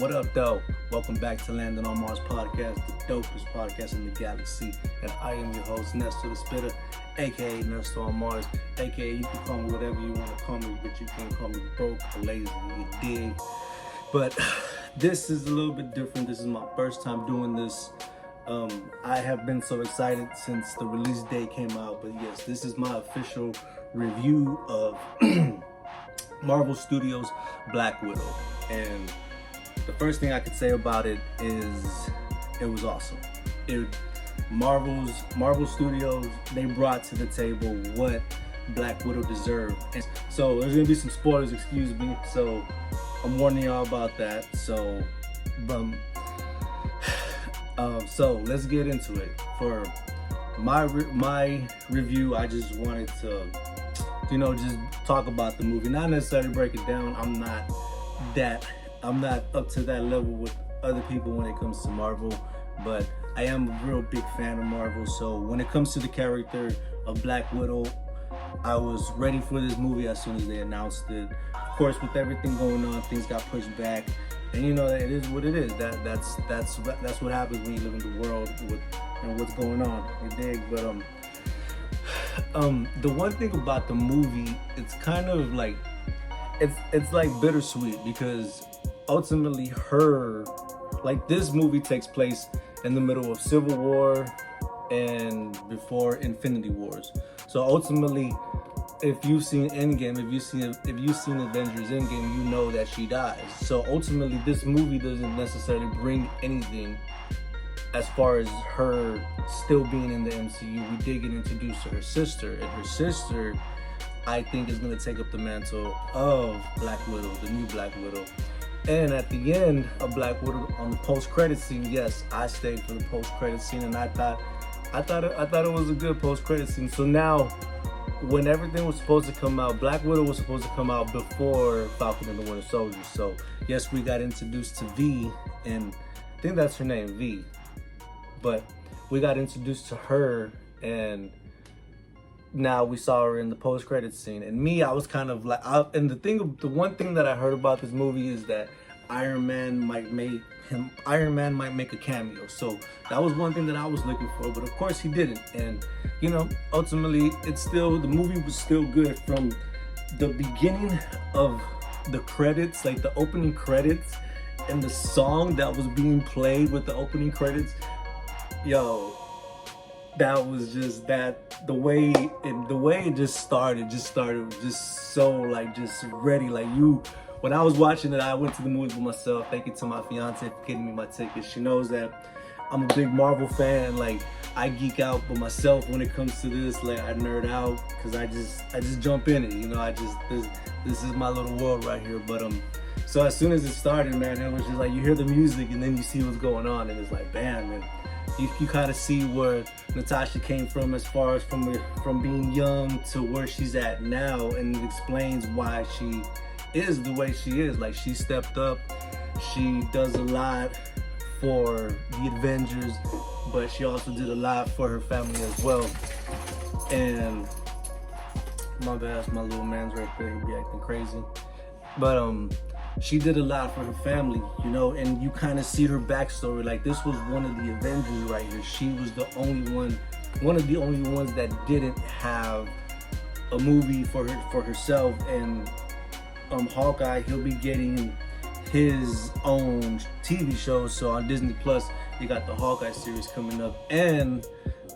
What up, though? Welcome back to Landon on Mars podcast, the dopest podcast in the galaxy. And I am your host, Nestor the Spitter, aka Nestor on Mars, aka you can call me whatever you want to call me, but you can't call me broke or lazy, you dig? But this is a little bit different. This is my first time doing this. I have been so excited since the release date came out, but yes, this is my official review of Marvel Studios' Black Widow. And the first thing I could say about it is it was awesome. Marvel Studios, they brought to the table what Black Widow deserved. And so there's gonna be some spoilers, excuse me. So I'm warning y'all about that. So let's get into it. For my review, I just wanted to, just talk about the movie, not necessarily break it down. I'm not up to that level with other people when it comes to Marvel, but I am a real big fan of Marvel. So when it comes to the character of Black Widow, I was ready for this movie as soon as they announced it. Of course, with everything going on, things got pushed back, and it is what it is. That's what happens when you live in the world with what's going on. You dig? But the one thing about the movie, it's kind of like it's like bittersweet, because ultimately this movie takes place in the middle of Civil War and before Infinity Wars. So ultimately, if you've seen Endgame, if you've seen Avengers Endgame, you know that she dies. So ultimately, this movie doesn't necessarily bring anything as far as her still being in the MCU. We did get introduced to her sister, and her sister, I think, is going to take up the mantle of Black Widow, the new Black Widow. And at the end of Black Widow, on the post-credit scene, yes, I stayed for the post-credit scene, and I thought it was a good post-credit scene. So now, when everything was supposed to come out, Black Widow was supposed to come out before Falcon and the Winter Soldier. So yes, we got introduced to V, and I think that's her name, V. But we got introduced to her, and now we saw her in the post-credit scene. And me, I was kind of like, the one thing that I heard about this movie is that Iron Man might make a cameo. So that was one thing that I was looking for, but of course he didn't. And ultimately, the movie was still good from the beginning of the credits, like the opening credits, and the song that was being played with the opening credits. That was just the way it just started just so just ready. When I was watching it, I went to the movies with myself. Thank you to my fiance for getting me my tickets. She knows that I'm a big Marvel fan. I geek out by myself when it comes to this. I nerd out because I just jump in it. This is my little world right here. But so as soon as it started, man, it was just you hear the music and then you see what's going on, and it's bam, man. You kind of see where Natasha came from, as far as from being young to where she's at now, and it explains why she is the way she is. She stepped up, she does a lot for the Avengers, but she also did a lot for her family as well. And my bad, my little man's right there, he be acting crazy. But she did a lot for her family, and you kind of see her backstory. This was one of the Avengers right here. She was one of the only ones that didn't have a movie for herself. And Hawkeye, he'll be getting his own TV show. So on Disney Plus, you got the Hawkeye series coming up, and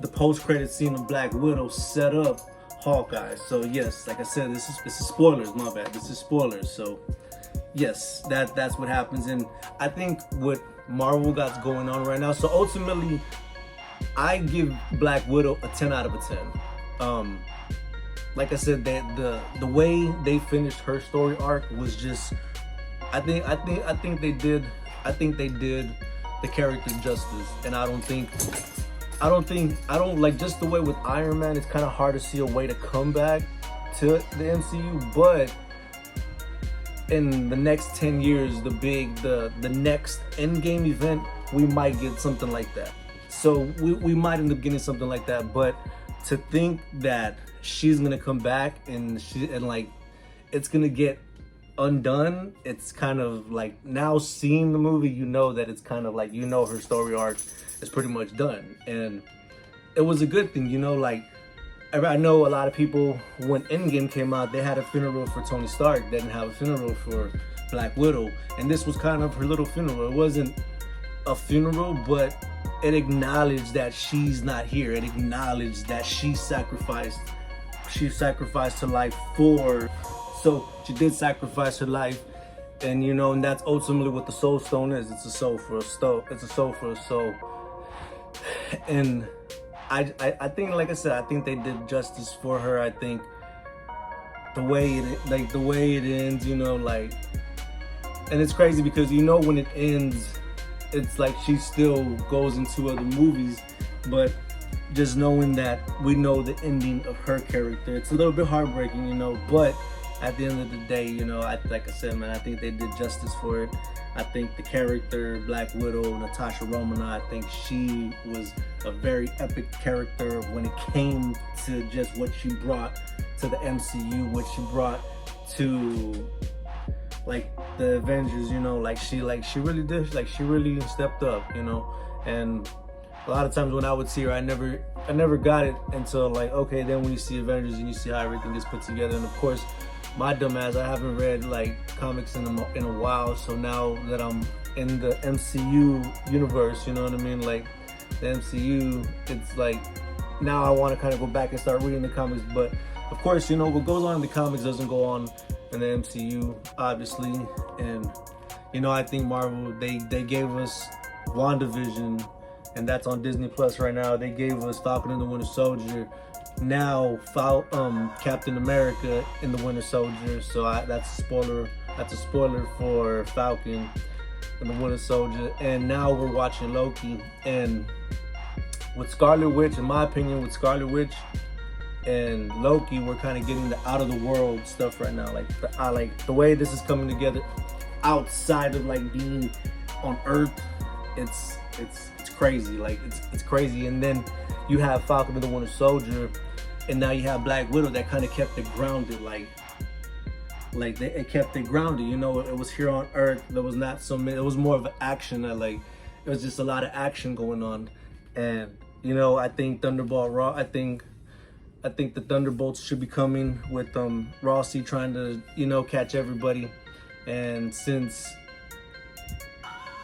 the post-credit scene of Black Widow set up Hawkeye. So yes, like I said, this is spoilers. My bad. This is spoilers. So yes, that's what happens. And I think what Marvel got going on right now. So ultimately, I give Black Widow a 10 out of a 10. Like I said, the way they finished her story arc was just, I think they did the character justice. And I don't like just the way with Iron Man, it's kind of hard to see a way to come back to the MCU, but in the next 10 years, the next Endgame event, we might get something like that. So we might end up getting something like that. But to think that she's gonna come back and it's gonna get undone, it's kind of like, now seeing the movie, you know that it's kind of like, you know, her story arc is pretty much done. And it was a good thing, you know, like, I know a lot of people, when Endgame came out, they had a funeral for Tony Stark. They didn't have a funeral for Black Widow. And this was kind of her little funeral. It wasn't a funeral, but it acknowledged that she's not here. It acknowledged that she sacrificed her life for, so she did sacrifice her life. And you know, and that's ultimately what the Soul Stone is. It's a soul for a soul. It's a soul for a soul. And I think, like I said, I think they did justice for her. I think the way it ends, you know, like, and it's crazy because, you know, when it ends, it's like she still goes into other movies, but just knowing that we know the ending of her character, it's a little bit heartbreaking, you know, but at the end of the day, you know, like I said, man, I think they did justice for it. I think the character, Black Widow, Natasha Romanoff, I think she was a very epic character when it came to just what she brought to the MCU, what she brought to, like, the Avengers, you know, like she really did, like, she really stepped up, you know. And a lot of times when I would see her, I never got it until, like, okay, then when you see Avengers and you see how everything gets put together. And of course, my dumb ass, I haven't read, like, comics in a while, so now that I'm in the MCU universe, you know what I mean, like, the MCU, it's like, now I want to kind of go back and start reading the comics. But of course, you know, what goes on in the comics doesn't go on in the MCU, obviously. And, you know, I think Marvel, they gave us WandaVision, and that's on Disney Plus right now. They gave us Falcon and the Winter Soldier. Now, Captain America in the Winter Soldier. So that's a spoiler. That's a spoiler for Falcon and the Winter Soldier. And now we're watching Loki. And with Scarlet Witch, in my opinion, with Scarlet Witch and Loki, we're kind of getting the out of the world stuff right now. Like the way this is coming together, outside of, like, being on Earth, it's crazy. Like, it's crazy. And then you have Falcon and the Winter Soldier, and now you have Black Widow that kind of kept it grounded. It kept it grounded. You know, it was here on Earth. There was not so many. It was more of an action. It was just a lot of action going on. And, you know, I think I think the Thunderbolts should be coming with Rossi trying to, you know, catch everybody. And since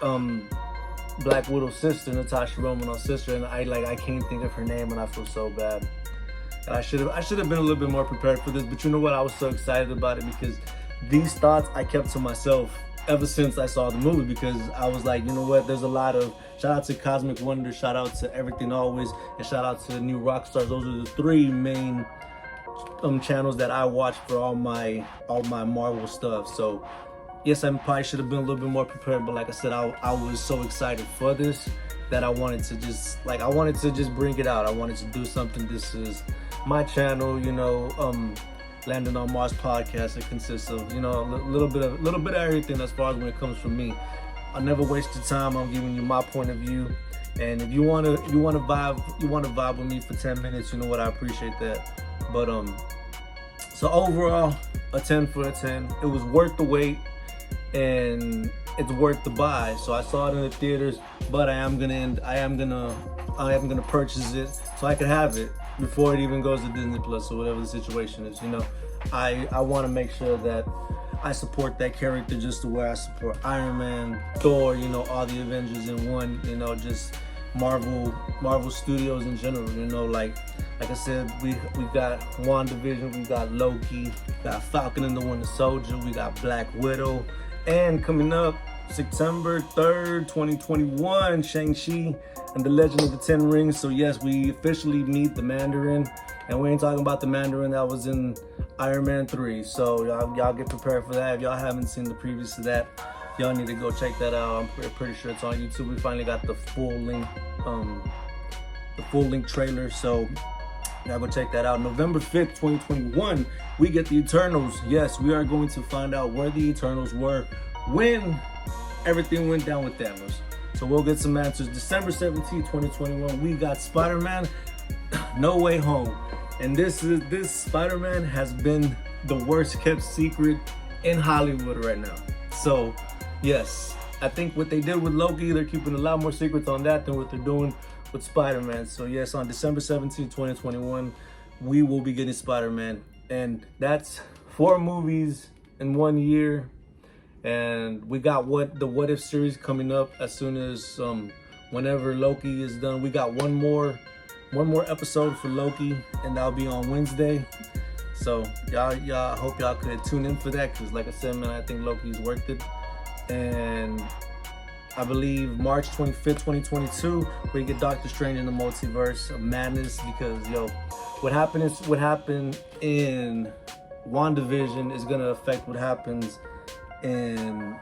Black Widow's sister, Natasha Romanoff's sister, and I can't think of her name, and I feel so bad. I should have been a little bit more prepared for this, but you know what? I was so excited about it because these thoughts I kept to myself ever since I saw the movie, because I was like, you know what? There's a lot of, shout out to Cosmic Wonder, shout out to Everything Always, and shout out to New Rockstars. Those are the three main channels that I watch for all my Marvel stuff. So yes, I probably should have been a little bit more prepared, but like I said, I was so excited for this that I wanted to just bring it out. I wanted to do something. This is my channel, you know, Landon on Mars podcast. It consists of, you know, a little bit of everything as far as when it comes from me. I never waste your time. I'm giving you my point of view. And if you wanna vibe with me for 10 minutes, you know what, I appreciate that. But so overall, a 10 for a 10. It was worth the wait, and it's worth the buy. So I saw it in the theaters, but I am gonna purchase it so I can have it before it even goes to Disney Plus or whatever the situation is. You know, I want to make sure that I support that character just the way I support Iron Man, Thor, you know, all the Avengers in one, you know, just Marvel Studios in general, you know, like I said, we got WandaVision, we got Loki, we got Falcon and the Winter Soldier, we got Black Widow, and coming up September 3rd, 2021, Shang-Chi and the Legend of the Ten Rings. So yes, we officially meet the Mandarin, and we ain't talking about the Mandarin that was in Iron Man 3. So y'all get prepared for that. If y'all haven't seen the previews to that, y'all need to go check that out. I'm pretty sure it's on YouTube. We finally got the full length trailer, so y'all go check that out. November 5th, 2021, we get the Eternals. Yes, we are going to find out where the Eternals were when everything went down with Thanos. So we'll get some answers. December 17th, 2021, we got Spider-Man No Way Home. And this Spider-Man has been the worst kept secret in Hollywood right now. So yes, I think what they did with Loki, they're keeping a lot more secrets on that than what they're doing with Spider-Man. So yes, on December 17, 2021, we will be getting Spider-Man. And that's 4 movies in 1 year. And we got the What If series coming up as soon as whenever Loki is done. We got one more episode for Loki, and that'll be on Wednesday. So y'all, I hope y'all could tune in for that, because like I said, man, I think Loki's worth it. And I believe March 25th, 2022, we get Doctor Strange in the Multiverse of Madness, because yo, what happened in WandaVision is gonna affect what happens in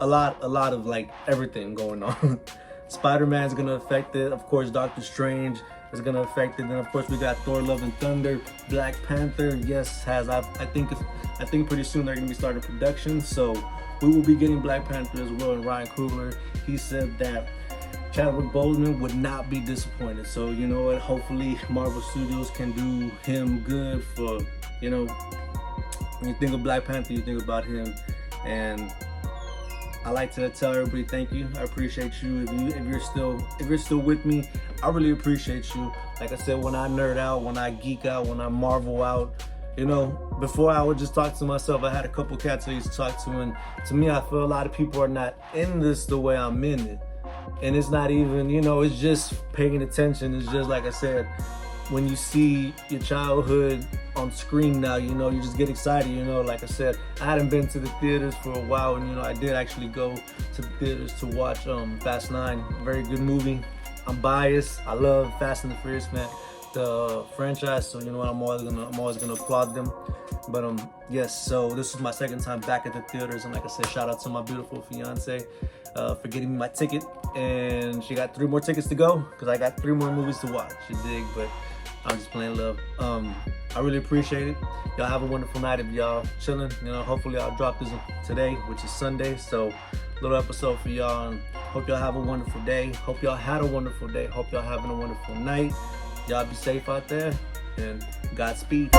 a lot of like everything going on. Spider-Man's gonna affect it, of course. Doctor Strange is gonna affect it. Then of course we got Thor: Love and Thunder. Black Panther, yes, I think pretty soon they're gonna be starting production. So we will be getting Black Panther as well. And Ryan Coogler, he said that Chadwick Boseman would not be disappointed. So you know what? Hopefully Marvel Studios can do him good. For, you know, when you think of Black Panther, you think about him. And I like to tell everybody thank you. I appreciate you. If you're still with me, I really appreciate you. Like I said, when I nerd out, when I geek out, when I marvel out, you know, before I would just talk to myself. I had a couple cats I used to talk to, and to me, I feel a lot of people are not in this the way I'm in it. And it's not even, you know, it's just paying attention. It's just, like I said, when you see your childhood on screen now, you know, you just get excited. You know, like I said, I hadn't been to the theaters for a while, and you know, I did actually go to the theaters to watch Fast 9. Very good movie. I'm biased. I love Fast and the Furious, man, the franchise. So you know what, I'm always gonna applaud them. But yes, so this is my second time back at the theaters, and like I said, shout out to my beautiful fiance for getting me my ticket, and she got 3 more tickets to go, because I got 3 more movies to watch. You dig? But I'm just playing love. I really appreciate it. Y'all have a wonderful night. If y'all chilling, you know, hopefully I'll drop this today, which is Sunday. So little episode for y'all. And hope y'all have a wonderful day. Hope y'all had a wonderful day. Hope y'all having a wonderful night. Y'all be safe out there, and Godspeed.